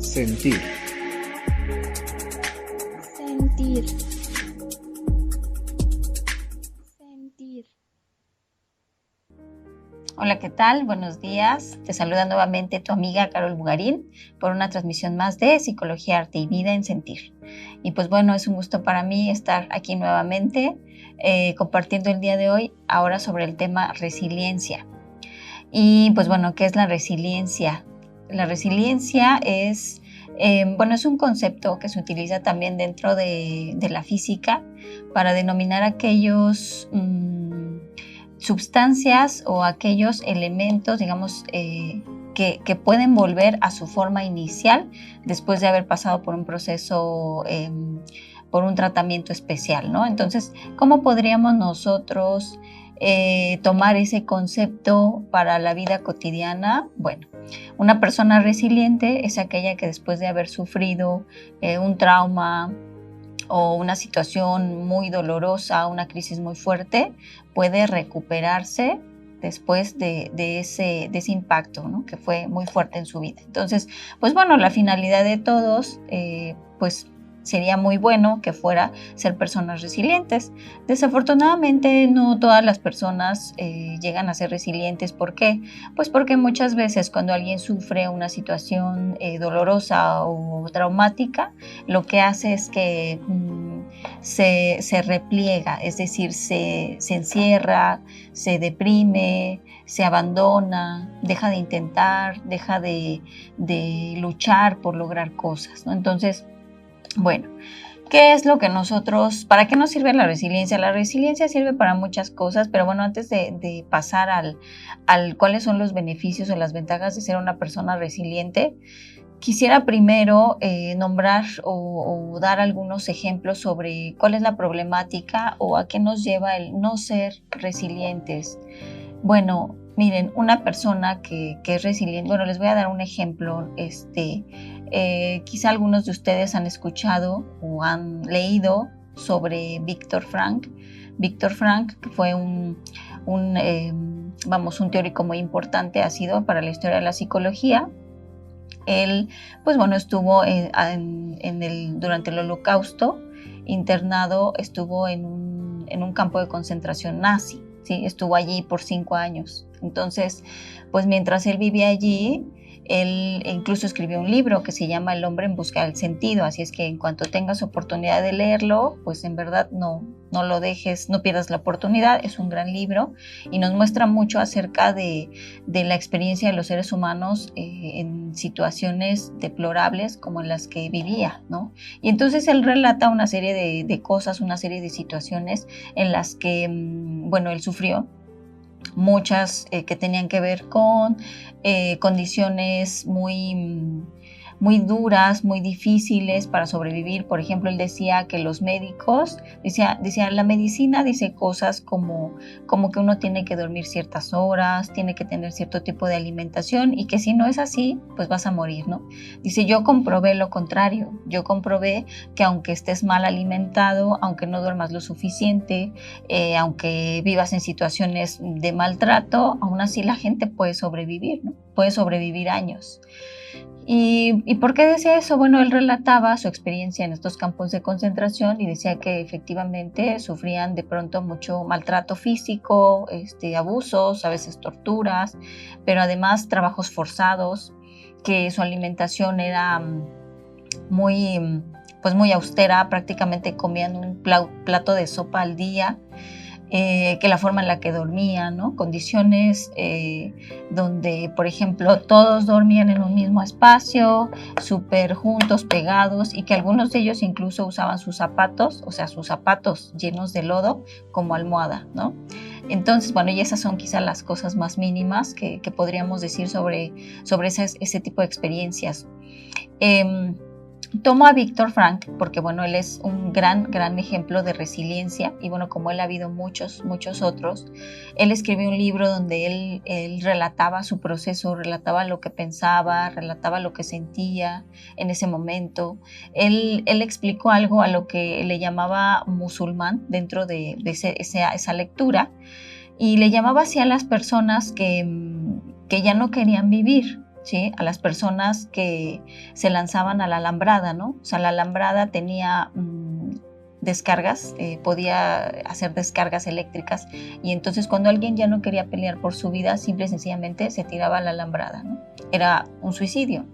Sentir. Sentir. Sentir. Hola, ¿qué tal? Buenos días. Te saluda nuevamente tu amiga Carol Bugarín por una transmisión más de Psicología, Arte y Vida en Sentir. Y pues bueno, es un gusto para mí estar aquí nuevamente compartiendo el día de hoy ahora sobre el tema resiliencia. Y pues bueno, ¿qué es la resiliencia? La resiliencia es, es un concepto que se utiliza también dentro de la física para denominar aquellos sustancias o aquellos elementos, digamos, que pueden volver a su forma inicial después de haber pasado por un proceso, por un tratamiento especial, ¿no? Entonces, ¿cómo podríamos nosotros tomar ese concepto para la vida cotidiana? Bueno, una persona resiliente es aquella que después de haber sufrido un trauma o una situación muy dolorosa, una crisis muy fuerte, puede recuperarse después de ese impacto, ¿no? Que fue muy fuerte en su vida. Entonces, pues bueno, la finalidad de todos, pues sería muy bueno que fuera ser personas resilientes. Desafortunadamente no todas las personas llegan a ser resilientes. ¿Por qué? Pues porque muchas veces cuando alguien sufre una situación dolorosa o traumática, lo que hace es que se repliega, es decir, se encierra, se deprime, se abandona, deja de intentar, deja de luchar por lograr cosas, ¿no? Entonces, bueno, ¿qué es lo que para qué nos sirve la resiliencia? La resiliencia sirve para muchas cosas, pero bueno, antes de pasar al cuáles son los beneficios o las ventajas de ser una persona resiliente, quisiera primero nombrar o dar algunos ejemplos sobre cuál es la problemática o a qué nos lleva el no ser resilientes. Bueno, miren, una persona que es resiliente, bueno, les voy a dar un ejemplo. Quizá algunos de ustedes han escuchado o han leído sobre Viktor Frankl. Viktor Frankl, que fue un teórico muy importante, ha sido para la historia de la psicología. Él, pues bueno, estuvo durante el Holocausto internado, estuvo en un campo de concentración nazi, ¿sí? Estuvo allí por 5 años. Entonces, pues mientras él vivía allí, él incluso escribió un libro que se llama El hombre en busca del sentido, así es que en cuanto tengas oportunidad de leerlo, pues en verdad no lo dejes, no pierdas la oportunidad. Es un gran libro y nos muestra mucho acerca de la experiencia de los seres humanos en situaciones deplorables como en las que vivía, ¿no? Y entonces él relata una serie de cosas, una serie de situaciones en las que, él sufrió, muchas que tenían que ver con condiciones muy duras, muy difíciles para sobrevivir. Por ejemplo, él decía que los médicos, decía la medicina dice cosas como que uno tiene que dormir ciertas horas, tiene que tener cierto tipo de alimentación y que si no es así, pues vas a morir, ¿no? Dice, yo comprobé lo contrario, yo comprobé que aunque estés mal alimentado, aunque no duermas lo suficiente, aunque vivas en situaciones de maltrato, aún así la gente puede sobrevivir, ¿no? Puede sobrevivir años. ¿Y por qué decía eso? Bueno, él relataba su experiencia en estos campos de concentración y decía que efectivamente sufrían de pronto mucho maltrato físico, abusos, a veces torturas, pero además trabajos forzados, que su alimentación era muy austera, prácticamente comían un plato de sopa al día. Que la forma en la que dormían, ¿no? Condiciones donde, por ejemplo, todos dormían en un mismo espacio, súper juntos, pegados, y que algunos de ellos incluso usaban sus zapatos, o sea, sus zapatos llenos de lodo como almohada, ¿no? Entonces, bueno, y esas son quizá las cosas más mínimas que podríamos decir sobre ese tipo de experiencias. Tomo a Viktor Frankl porque, bueno, él es un gran ejemplo de resiliencia y, bueno, como él ha habido muchos otros. Él escribió un libro donde él relataba su proceso, relataba lo que pensaba, relataba lo que sentía en ese momento. Él explicó algo a lo que le llamaba musulmán dentro de esa lectura y le llamaba así a las personas que ya no querían vivir. ¿sí? A las personas que se lanzaban a la alambrada, ¿no? O sea, la alambrada tenía descargas, podía hacer descargas eléctricas, y entonces cuando alguien ya no quería pelear por su vida, simple y sencillamente se tiraba a la alambrada, ¿no? Era un suicidio.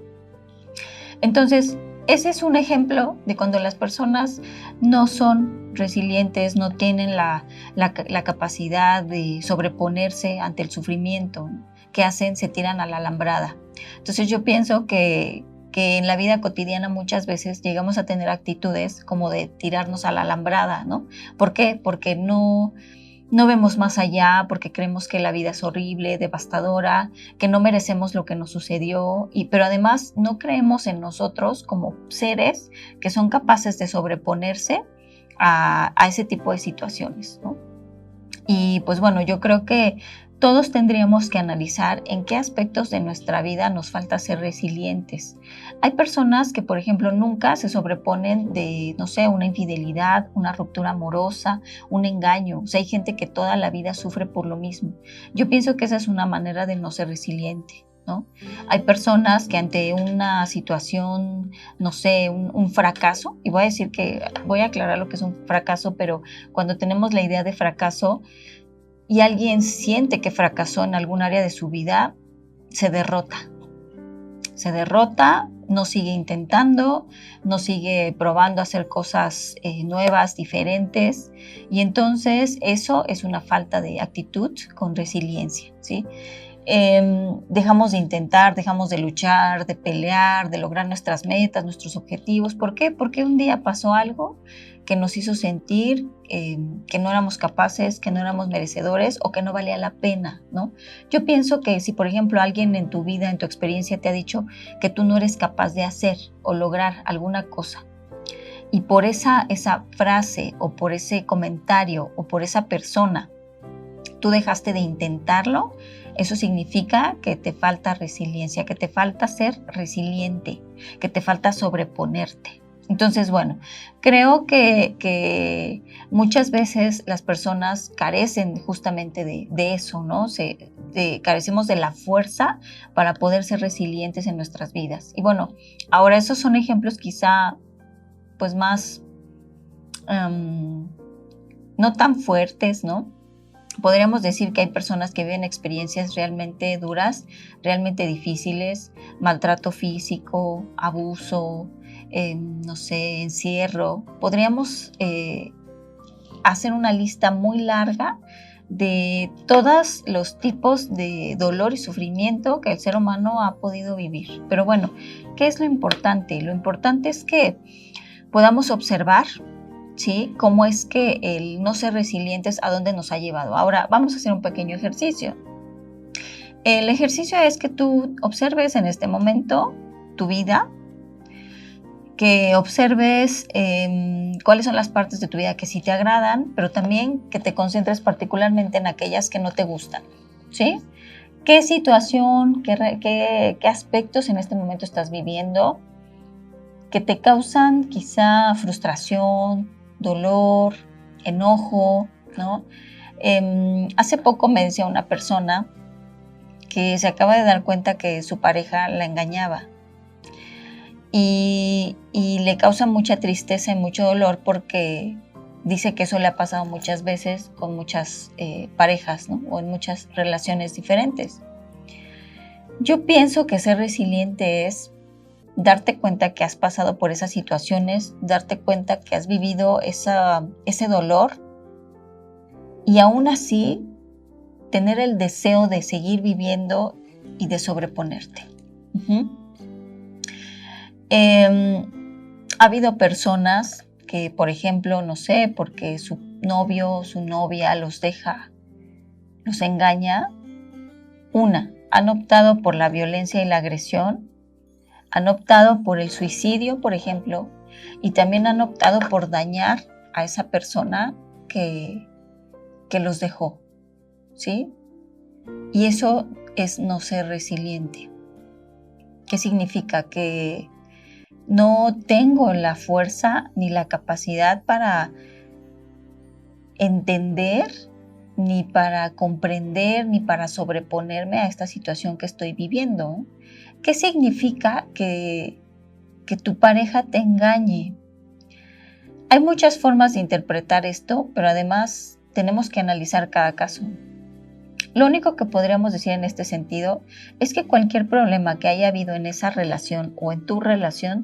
Entonces, ese es un ejemplo de cuando las personas no son resilientes, no tienen la capacidad de sobreponerse ante el sufrimiento. ¿Qué hacen? Se tiran a la alambrada. Entonces yo pienso que en la vida cotidiana muchas veces llegamos a tener actitudes como de tirarnos a la alambrada, ¿no? ¿Por qué? Porque no vemos más allá, porque creemos que la vida es horrible, devastadora, que no merecemos lo que nos sucedió, pero además no creemos en nosotros como seres que son capaces de sobreponerse a ese tipo de situaciones, ¿no? Y pues bueno, yo creo que todos tendríamos que analizar en qué aspectos de nuestra vida nos falta ser resilientes. Hay personas que, por ejemplo, nunca se sobreponen de, no sé, una infidelidad, una ruptura amorosa, un engaño. O sea, hay gente que toda la vida sufre por lo mismo. Yo pienso que esa es una manera de no ser resiliente, ¿no? Hay personas que ante una situación, no sé, un fracaso, y voy a aclarar lo que es un fracaso, pero cuando tenemos la idea de fracaso, y alguien siente que fracasó en algún área de su vida, se derrota, no sigue intentando, no sigue probando hacer cosas nuevas, diferentes, y entonces eso es una falta de actitud con resiliencia, ¿sí? Dejamos de intentar, dejamos de luchar, de pelear, de lograr nuestras metas, nuestros objetivos. ¿Por qué? Porque un día pasó algo que nos hizo sentir que no éramos capaces, que no éramos merecedores o que no valía la pena, ¿no? Yo pienso que si, por ejemplo, alguien en tu vida, en tu experiencia, te ha dicho que tú no eres capaz de hacer o lograr alguna cosa, y por esa frase o por ese comentario o por esa persona tú dejaste de intentarlo, eso significa que te falta resiliencia, que te falta ser resiliente, que te falta sobreponerte. Entonces, bueno, creo que muchas veces las personas carecen justamente de eso, ¿no? Carecemos de la fuerza para poder ser resilientes en nuestras vidas. Y bueno, ahora esos son ejemplos quizá pues más no tan fuertes, ¿no? Podríamos decir que hay personas que viven experiencias realmente duras, realmente difíciles, maltrato físico, abuso, no sé, encierro. Podríamos hacer una lista muy larga de todos los tipos de dolor y sufrimiento que el ser humano ha podido vivir. Pero bueno, ¿qué es lo importante? Lo importante es que podamos observar, ¿sí?, cómo es que el no ser resilientes a dónde nos ha llevado. Ahora vamos a hacer un pequeño ejercicio. El ejercicio es que tú observes en este momento tu vida, que observes cuáles son las partes de tu vida que sí te agradan, pero también que te concentres particularmente en aquellas que no te gustan, ¿sí? ¿Qué situación, qué aspectos en este momento estás viviendo que te causan quizá frustración, dolor, enojo, ¿no? Hace poco me decía una persona que se acaba de dar cuenta que su pareja la engañaba y le causa mucha tristeza y mucho dolor porque dice que eso le ha pasado muchas veces con muchas parejas, ¿no? O en muchas relaciones diferentes. Yo pienso que ser resiliente es darte cuenta que has pasado por esas situaciones, darte cuenta que has vivido ese dolor y aún así tener el deseo de seguir viviendo y de sobreponerte. Ha habido personas que, por ejemplo, no sé, porque su novio o su novia los deja, los engaña, han optado por la violencia y la agresión, han optado por el suicidio, por ejemplo, y también han optado por dañar a esa persona que los dejó, ¿sí? Y eso es no ser resiliente. ¿Qué significa? Que no tengo la fuerza ni la capacidad para entender ni para comprender, ni para sobreponerme a esta situación que estoy viviendo. ¿Qué significa que tu pareja te engañe? Hay muchas formas de interpretar esto, pero además tenemos que analizar cada caso. Lo único que podríamos decir en este sentido es que cualquier problema que haya habido en esa relación o en tu relación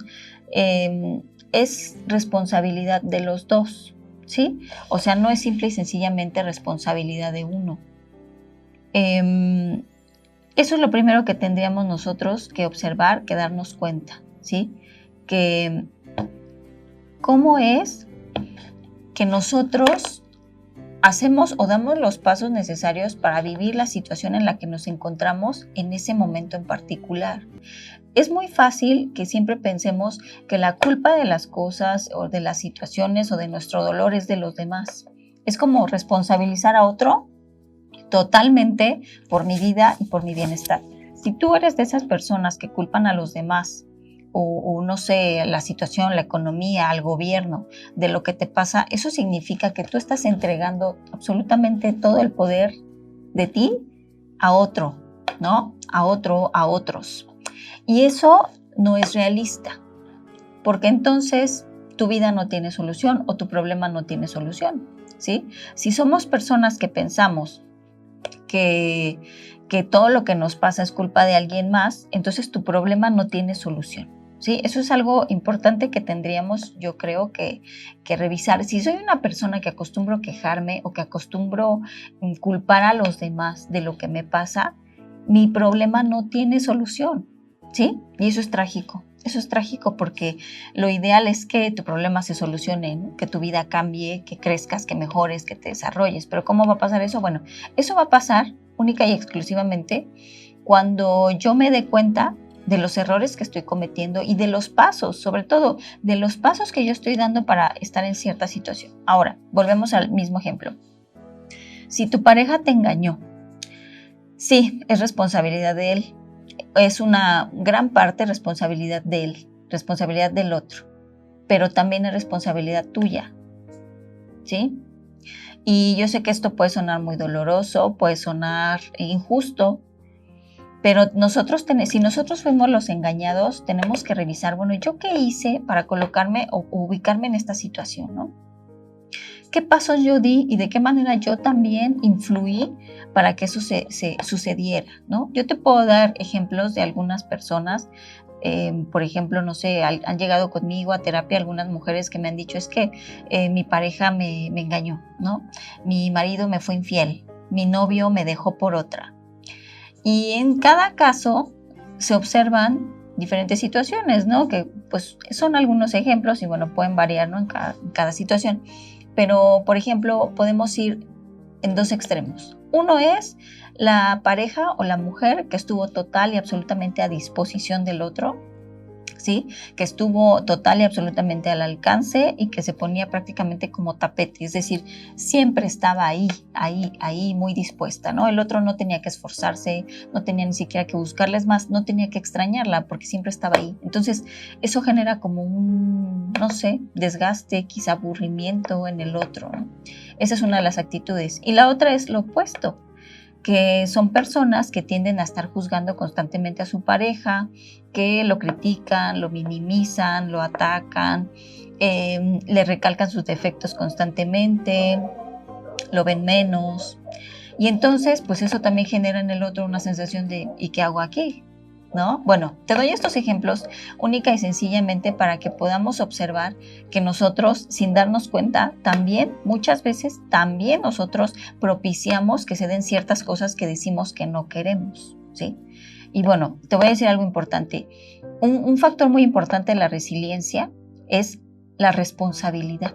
es responsabilidad de los dos, ¿sí? O sea, no es simple y sencillamente responsabilidad de uno. Eso es lo primero que tendríamos nosotros que observar, que darnos cuenta, ¿sí? Que cómo es que nosotros hacemos o damos los pasos necesarios para vivir la situación en la que nos encontramos en ese momento en particular. Es muy fácil que siempre pensemos que la culpa de las cosas o de las situaciones o de nuestro dolor es de los demás. Es como responsabilizar a otro totalmente por mi vida y por mi bienestar. Si tú eres de esas personas que culpan a los demás o no sé, la situación, la economía, al gobierno, de lo que te pasa, eso significa que tú estás entregando absolutamente todo el poder de ti a otro, ¿no? A otro, a otros. Y eso no es realista, porque entonces tu vida no tiene solución o tu problema no tiene solución, ¿sí? Si somos personas que pensamos que todo lo que nos pasa es culpa de alguien más, entonces tu problema no tiene solución. ¿Sí? Eso es algo importante que tendríamos, yo creo, que revisar. Si soy una persona que acostumbro quejarme o que acostumbro culpar a los demás de lo que me pasa, mi problema no tiene solución, ¿sí? Y eso es trágico. Eso es trágico porque lo ideal es que tu problema se solucione, ¿no? Que tu vida cambie, que crezcas, que mejores, que te desarrolles. Pero ¿cómo va a pasar eso? Bueno, eso va a pasar única y exclusivamente cuando yo me dé cuenta de los errores que estoy cometiendo y de los pasos, sobre todo de los pasos que yo estoy dando para estar en cierta situación. Ahora, volvemos al mismo ejemplo. Si tu pareja te engañó, sí, es responsabilidad de él. Es una gran parte responsabilidad de él, responsabilidad del otro, pero también es responsabilidad tuya, ¿sí? Y yo sé que esto puede sonar muy doloroso, puede sonar injusto, pero si nosotros fuimos los engañados, tenemos que revisar, bueno, ¿yo qué hice para colocarme o ubicarme en esta situación, ¿no? ¿Qué pasos yo di y de qué manera yo también influí para que eso se sucediera, ¿no? Yo te puedo dar ejemplos de algunas personas, por ejemplo, no sé, han llegado conmigo a terapia algunas mujeres que me han dicho, es que mi pareja me engañó, ¿no? Mi marido me fue infiel, mi novio me dejó por otra. Y en cada caso se observan diferentes situaciones, ¿no? Que pues son algunos ejemplos y bueno, pueden variar, ¿no? En cada situación. Pero, por ejemplo, podemos ir en dos extremos. Uno es la pareja o la mujer que estuvo total y absolutamente a disposición del otro, ¿sí? Que estuvo total y absolutamente al alcance y que se ponía prácticamente como tapete, es decir, siempre estaba ahí muy dispuesta, ¿no? El otro no tenía que esforzarse, no tenía ni siquiera que buscarles más, no tenía que extrañarla porque siempre estaba ahí. Entonces, eso genera como un, no sé, desgaste, quizá aburrimiento en el otro, ¿no? Esa es una de las actitudes. Y la otra es lo opuesto, que son personas que tienden a estar juzgando constantemente a su pareja, que lo critican, lo minimizan, lo atacan, le recalcan sus defectos constantemente, lo ven menos. Y entonces, pues eso también genera en el otro una sensación de ¿y qué hago aquí? ¿No? Bueno, te doy estos ejemplos única y sencillamente para que podamos observar que nosotros, sin darnos cuenta, también, muchas veces, también nosotros propiciamos que se den ciertas cosas que decimos que no queremos, ¿sí? Y bueno, te voy a decir algo importante. Un factor muy importante de la resiliencia es la responsabilidad,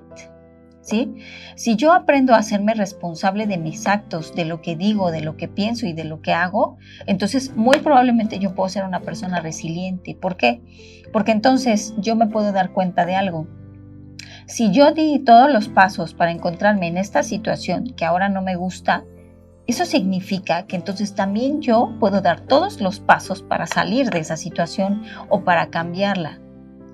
¿sí? Si yo aprendo a hacerme responsable de mis actos, de lo que digo, de lo que pienso y de lo que hago, entonces muy probablemente yo puedo ser una persona resiliente. ¿Por qué? Porque entonces yo me puedo dar cuenta de algo. Si yo di todos los pasos para encontrarme en esta situación que ahora no me gusta, eso significa que entonces también yo puedo dar todos los pasos para salir de esa situación o para cambiarla,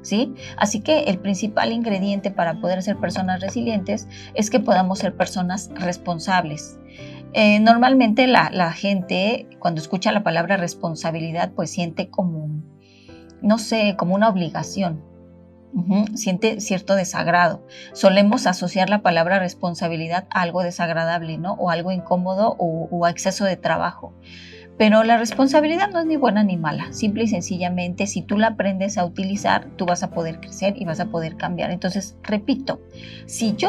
¿sí? Así que el principal ingrediente para poder ser personas resilientes es que podamos ser personas responsables. Normalmente la gente cuando escucha la palabra responsabilidad pues siente como, no sé, como una obligación. Siente cierto desagrado. Solemos asociar la palabra responsabilidad a algo desagradable, ¿no? O algo incómodo o a exceso de trabajo. Pero la responsabilidad no es ni buena ni mala. Simple y sencillamente, si tú la aprendes a utilizar, tú vas a poder crecer y vas a poder cambiar. Entonces, repito, si yo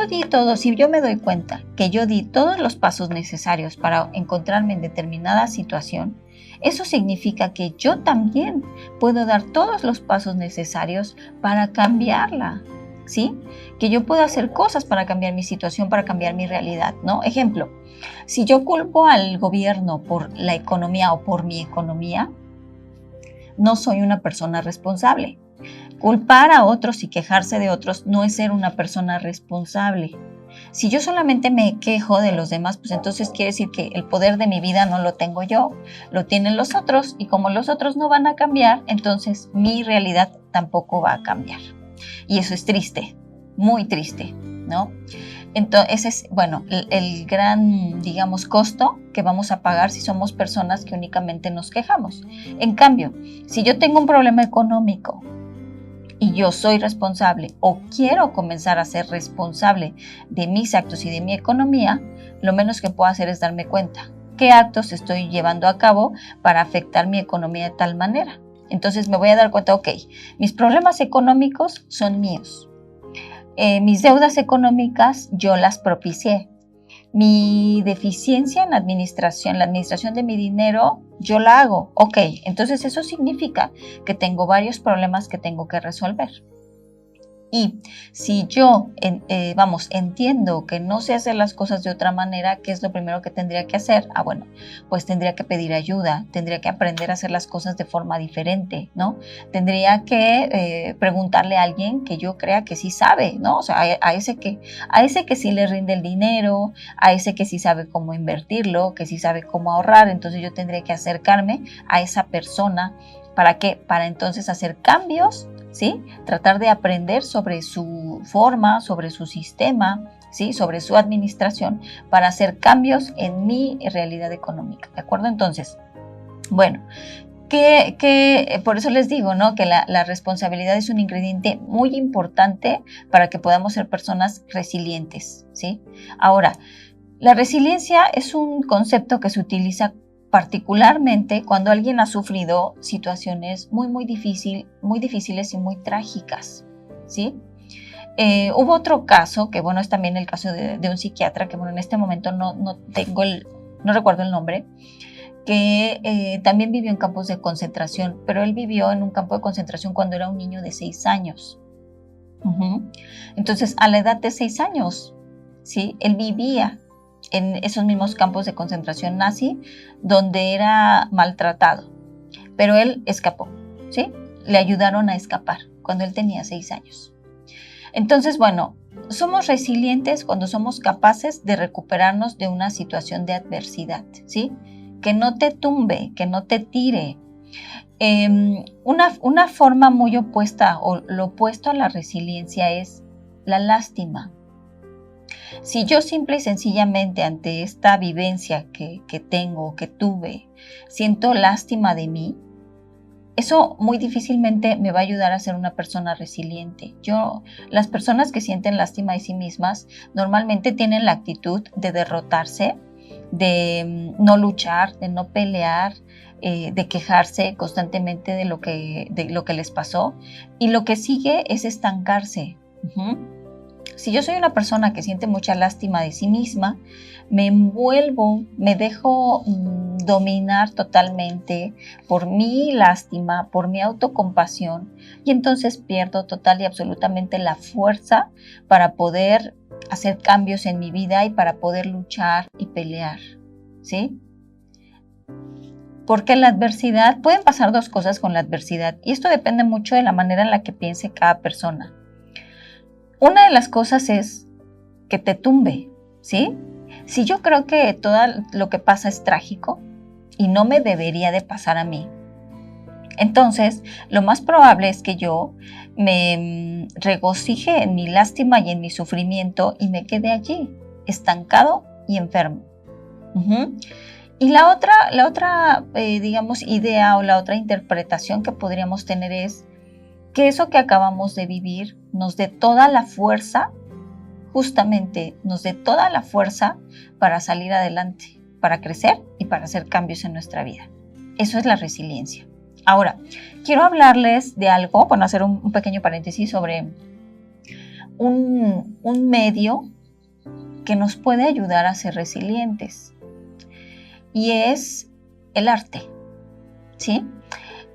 me doy cuenta que yo di todos los pasos necesarios para encontrarme en determinada situación, eso significa que yo también puedo dar todos los pasos necesarios para cambiarla, ¿sí? Que yo puedo hacer cosas para cambiar mi situación, para cambiar mi realidad, ¿no? Ejemplo, si yo culpo al gobierno por la economía o por mi economía, no soy una persona responsable. Culpar a otros y quejarse de otros no es ser una persona responsable. Si yo solamente me quejo de los demás, pues entonces quiere decir que el poder de mi vida no lo tengo yo, lo tienen los otros, y como los otros no van a cambiar, entonces mi realidad tampoco va a cambiar. Y eso es triste, muy triste, ¿no? Entonces, ese es, bueno, el gran, digamos, costo que vamos a pagar si somos personas que únicamente nos quejamos. En cambio, si yo tengo un problema económico y yo soy responsable o quiero comenzar a ser responsable de mis actos y de mi economía, lo menos que puedo hacer es darme cuenta qué actos estoy llevando a cabo para afectar mi economía de tal manera. Entonces me voy a dar cuenta, ok, mis problemas económicos son míos. Mis deudas económicas yo las propicié. Mi deficiencia en la administración de mi dinero, yo la hago. Ok, entonces eso significa que tengo varios problemas que tengo que resolver. Y si yo, entiendo que no sé hacer las cosas de otra manera, ¿qué es lo primero que tendría que hacer? Bueno, pues tendría que pedir ayuda, tendría que aprender a hacer las cosas de forma diferente, ¿no? Tendría que preguntarle a alguien que yo crea que sí sabe, ¿no? O sea, a ese que sí le rinde el dinero, a ese que sí sabe cómo invertirlo, que sí sabe cómo ahorrar. Entonces yo tendría que acercarme a esa persona. ¿Para qué? Para entonces hacer cambios, ¿sí? Tratar de aprender sobre su forma, sobre su sistema, ¿sí? Sobre su administración, para hacer cambios en mi realidad económica, ¿de acuerdo? Entonces, bueno, por eso les digo, ¿no? Que la responsabilidad es un ingrediente muy importante para que podamos ser personas resilientes, ¿sí? Ahora, la resiliencia es un concepto que se utiliza particularmente cuando alguien ha sufrido situaciones muy difíciles y muy trágicas, ¿sí? Hubo otro caso, que bueno, es también el caso de un psiquiatra, que bueno, en este momento no recuerdo el nombre, que también vivió en campos de concentración, pero él vivió en un campo de concentración cuando era un niño de 6 años. Entonces, a la edad de 6 años, ¿sí? Él vivía en esos mismos campos de concentración nazi, donde era maltratado, pero él escapó, ¿sí? Le ayudaron a escapar cuando él tenía 6 años. Entonces, bueno, somos resilientes cuando somos capaces de recuperarnos de una situación de adversidad, ¿sí? Que no te tumbe, que no te tire. Una forma muy opuesta, o lo opuesto a la resiliencia, es la lástima. Si yo simple y sencillamente ante esta vivencia que tengo, que tuve, siento lástima de mí, eso muy difícilmente me va a ayudar a ser una persona resiliente. Las personas que sienten lástima de sí mismas normalmente tienen la actitud de derrotarse, de no luchar, de no pelear, de quejarse constantemente de lo que les pasó, y lo que sigue es estancarse. Si yo soy una persona que siente mucha lástima de sí misma, me dejo dominar totalmente por mi lástima, por mi autocompasión, y entonces pierdo total y absolutamente la fuerza para poder hacer cambios en mi vida y para poder luchar y pelear, ¿sí? Porque la adversidad, pueden pasar dos cosas con la adversidad, y esto depende mucho de la manera en la que piense cada persona. Una de las cosas es que te tumbe, ¿sí? Si yo creo que todo lo que pasa es trágico y no me debería de pasar a mí, entonces lo más probable es que yo me regocije en mi lástima y en mi sufrimiento y me quede allí, estancado y enfermo. Ujú. Y la otra digamos, idea o la otra interpretación que podríamos tener es que eso que acabamos de vivir nos dé toda la fuerza, justamente nos dé toda la fuerza para salir adelante, para crecer y para hacer cambios en nuestra vida. Eso es la resiliencia. Ahora, quiero hablarles de algo, bueno, hacer un pequeño paréntesis sobre un medio que nos puede ayudar a ser resilientes, y es el arte, ¿sí?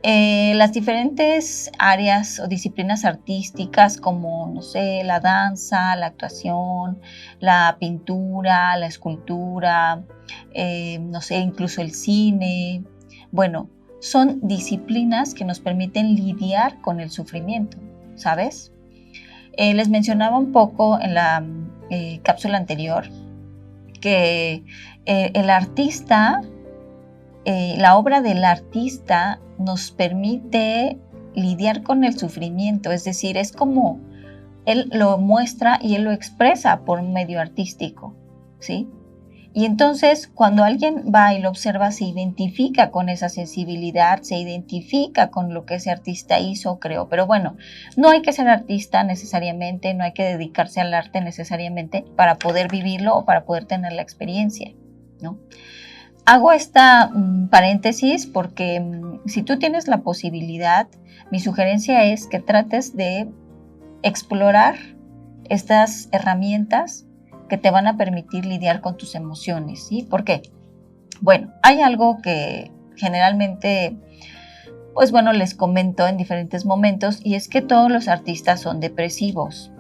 Las diferentes áreas o disciplinas artísticas como, no sé, la danza, la actuación, la pintura, la escultura, no sé, incluso el cine, bueno, son disciplinas que nos permiten lidiar con el sufrimiento, ¿sabes? Les mencionaba un poco en la cápsula anterior que el artista, la obra del artista nos permite lidiar con el sufrimiento, es decir, es como él lo muestra y él lo expresa por un medio artístico, ¿sí? Y entonces cuando alguien va y lo observa, se identifica con esa sensibilidad, se identifica con lo que ese artista hizo o creó. Pero bueno, no hay que ser artista necesariamente, no hay que dedicarse al arte necesariamente para poder vivirlo o para poder tener la experiencia, ¿no? Hago esta paréntesis porque si tú tienes la posibilidad, mi sugerencia es que trates de explorar estas herramientas que te van a permitir lidiar con tus emociones, ¿sí? ¿Por qué? Bueno, hay algo que generalmente, pues bueno, les comento en diferentes momentos, y es que todos los artistas son depresivos.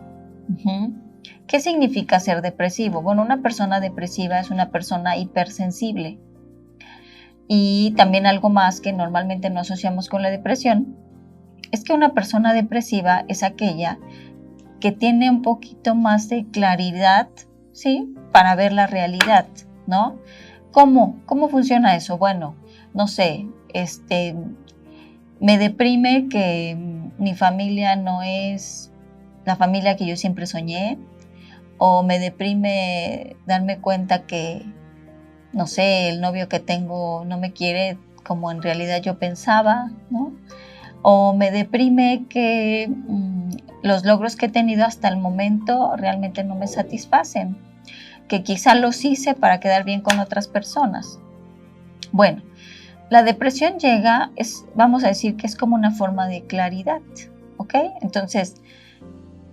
¿Qué significa ser depresivo? Bueno, una persona depresiva es una persona hipersensible. Y también algo más que normalmente no asociamos con la depresión, es que una persona depresiva es aquella que tiene un poquito más de claridad, ¿sí? Para ver la realidad, ¿no? ¿Cómo funciona eso? Bueno, no sé, me deprime que mi familia no es la familia que yo siempre soñé, o me deprime darme cuenta que, no sé, el novio que tengo no me quiere como en realidad yo pensaba, ¿no? O me deprime que los logros que he tenido hasta el momento realmente no me satisfacen, que quizá los hice para quedar bien con otras personas. Bueno, la depresión llega, vamos a decir que es como una forma de claridad, ¿ok? Entonces,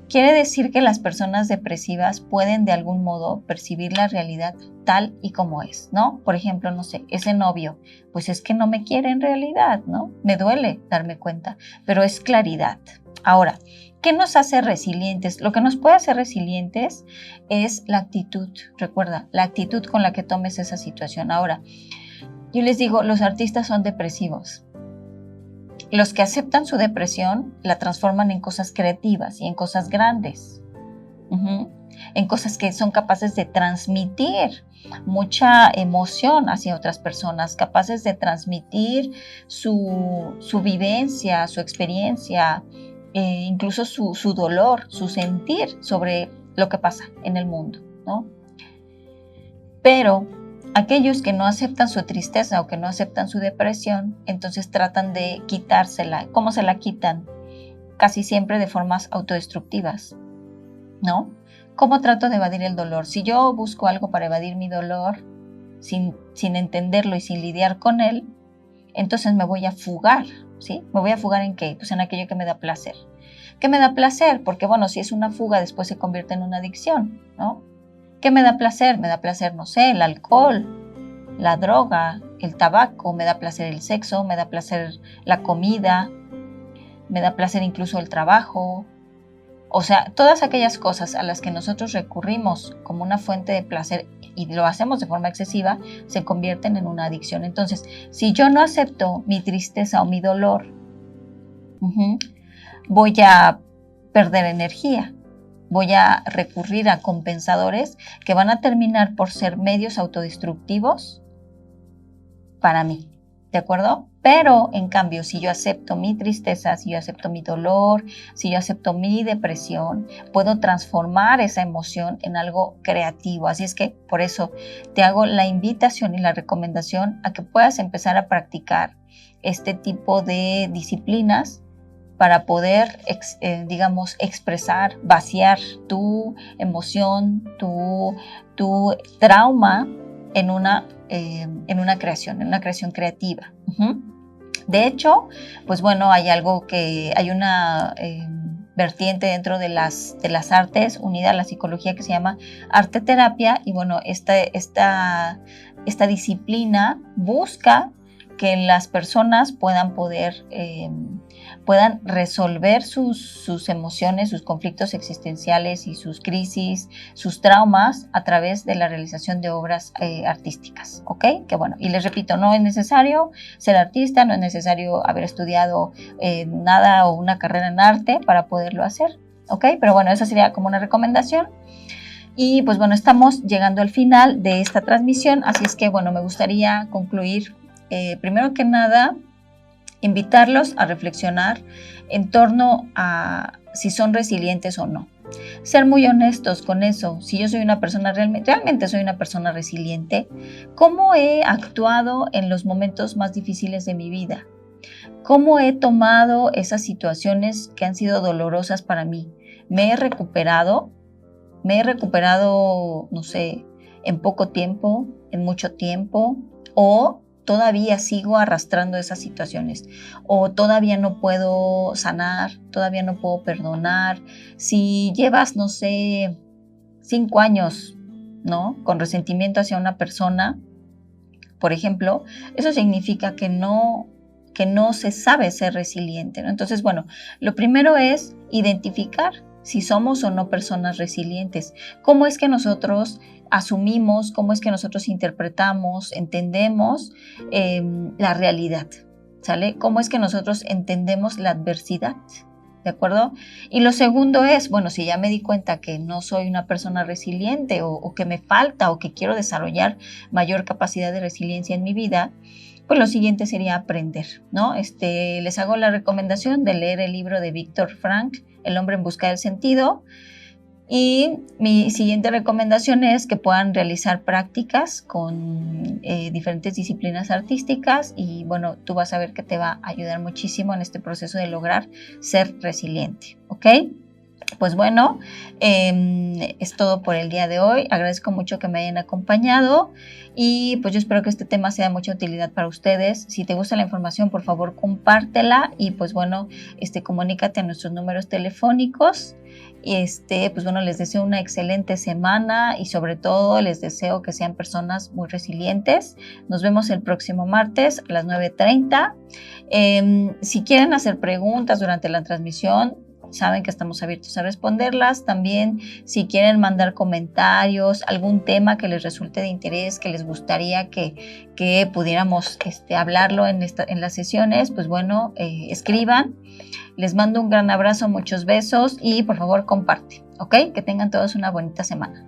quiere decir que las personas depresivas pueden de algún modo percibir la realidad tal y como es, ¿no? Por ejemplo, no sé, ese novio, pues es que no me quiere en realidad, ¿no? Me duele darme cuenta, pero es claridad. Ahora, ¿qué nos hace resilientes? Lo que nos puede hacer resilientes es la actitud, recuerda, la actitud con la que tomes esa situación. Ahora, yo les digo, los artistas son depresivos. Los que aceptan su depresión la transforman en cosas creativas y en cosas grandes, en cosas que son capaces de transmitir mucha emoción hacia otras personas, capaces de transmitir su vivencia, su experiencia, incluso su dolor, su sentir sobre lo que pasa en el mundo, ¿no? Pero aquellos que no aceptan su tristeza o que no aceptan su depresión, entonces tratan de quitársela. ¿Cómo se la quitan? Casi siempre de formas autodestructivas, ¿no? ¿Cómo trato de evadir el dolor? Si yo busco algo para evadir mi dolor, sin entenderlo y sin lidiar con él, entonces me voy a fugar, ¿sí? ¿Me voy a fugar en qué? Pues en aquello que me da placer. ¿Qué me da placer? Porque bueno, si es una fuga, después se convierte en una adicción, ¿no? ¿Qué me da placer? Me da placer, no sé, el alcohol, la droga, el tabaco, me da placer el sexo, me da placer la comida, me da placer incluso el trabajo. O sea, todas aquellas cosas a las que nosotros recurrimos como una fuente de placer y lo hacemos de forma excesiva, se convierten en una adicción. Entonces, si yo no acepto mi tristeza o mi dolor, voy a perder energía. Voy a recurrir a compensadores que van a terminar por ser medios autodestructivos para mí, ¿de acuerdo? Pero, en cambio, si yo acepto mi tristeza, si yo acepto mi dolor, si yo acepto mi depresión, puedo transformar esa emoción en algo creativo. Así es que por eso te hago la invitación y la recomendación a que puedas empezar a practicar este tipo de disciplinas para poder, digamos, expresar, vaciar tu emoción, tu trauma en una creación creativa. De hecho, pues bueno, hay una vertiente dentro de las artes unida a la psicología que se llama arte terapia, y bueno, esta disciplina busca que las personas puedan resolver sus emociones, sus conflictos existenciales y sus crisis, sus traumas a través de la realización de obras artísticas, ¿ok? Que bueno, y les repito, no es necesario ser artista, no es necesario haber estudiado nada o una carrera en arte para poderlo hacer, ¿ok? Pero bueno, esa sería como una recomendación. Y pues bueno, estamos llegando al final de esta transmisión, así es que bueno, me gustaría concluir primero que nada, invitarlos a reflexionar en torno a si son resilientes o no. Ser muy honestos con eso. Si yo soy una persona realmente soy una persona resiliente, ¿cómo he actuado en los momentos más difíciles de mi vida? ¿Cómo he tomado esas situaciones que han sido dolorosas para mí? ¿Me he recuperado? No sé, en poco tiempo, en mucho tiempo, o todavía sigo arrastrando esas situaciones, o todavía no puedo sanar, todavía no puedo perdonar. Si llevas, no sé, 5 años, ¿no?, con resentimiento hacia una persona, por ejemplo, eso significa que no se sabe ser resiliente, ¿no? Entonces, bueno, lo primero es identificar si somos o no personas resilientes. ¿Cómo es que nosotros asumimos, cómo es que nosotros interpretamos, entendemos la realidad? ¿Sale? ¿Cómo es que nosotros entendemos la adversidad? ¿De acuerdo? Y lo segundo es, bueno, si ya me di cuenta que no soy una persona resiliente o que me falta o que quiero desarrollar mayor capacidad de resiliencia en mi vida, pues lo siguiente sería aprender, ¿no? Les hago la recomendación de leer el libro de Viktor Frankl, El hombre en busca del sentido. Y mi siguiente recomendación es que puedan realizar prácticas con diferentes disciplinas artísticas, y bueno, tú vas a ver que te va a ayudar muchísimo en este proceso de lograr ser resiliente, ¿ok? Pues bueno, es todo por el día de hoy. Agradezco mucho que me hayan acompañado y pues yo espero que este tema sea de mucha utilidad para ustedes. Si te gusta la información, por favor, compártela y pues bueno, comunícate a nuestros números telefónicos. Y pues bueno, les deseo una excelente semana y sobre todo les deseo que sean personas muy resilientes. Nos vemos el próximo martes a las 9:30. Si quieren hacer preguntas durante la transmisión, saben que estamos abiertos a responderlas. También, si quieren mandar comentarios, algún tema que les resulte de interés, que les gustaría que pudiéramos hablarlo en las sesiones, pues bueno, escriban. Les mando un gran abrazo, muchos besos y por favor comparte, ¿ok? Que tengan todos una bonita semana.